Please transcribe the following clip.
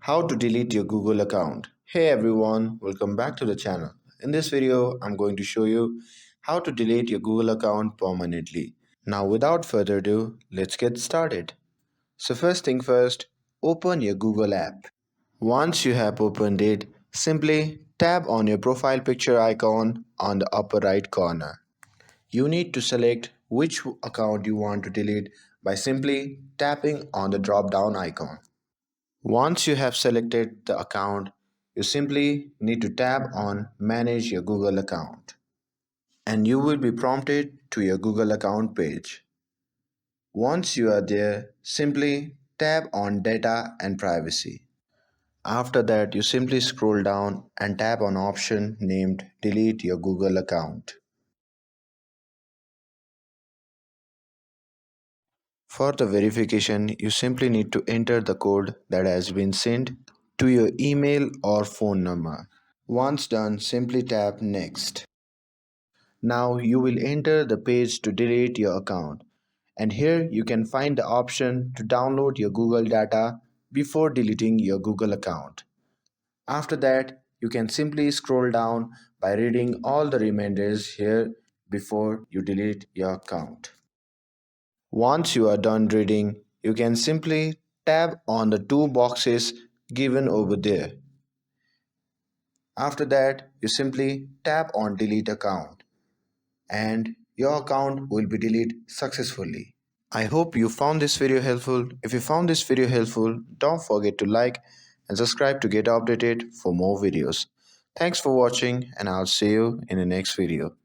How to delete your Google account. Hey everyone, welcome back to the channel. In this video, I'm going to show you how to delete your Google account permanently. Now without further ado, let's get started. So first thing first, open your Google app. Once you have opened it, simply tap on your profile picture icon on the upper right corner. You need to select which account you want to delete by simply tapping on the drop down icon. Once you have selected the account, you simply need to tap on Manage your Google account and you will be prompted to your Google account page. Once you are there, simply tap on Data and Privacy. After that, you simply scroll down and tap on option named Delete your Google account. For the verification, you simply need to enter the code that has been sent to your email or phone number. Once done, simply tap Next. Now you will enter the page to delete your account, and here you can find the option to download your Google data before deleting your Google account. After that, you can simply scroll down by reading all the reminders here before you delete your account. Once you are done reading, you can simply tap on the two boxes given over there. After that, you simply tap on Delete Account and your account will be deleted successfully. I hope you found this video helpful. If you found this video helpful, don't forget to like and subscribe to get updated for more videos. Thanks for watching and I'll see you in the next video.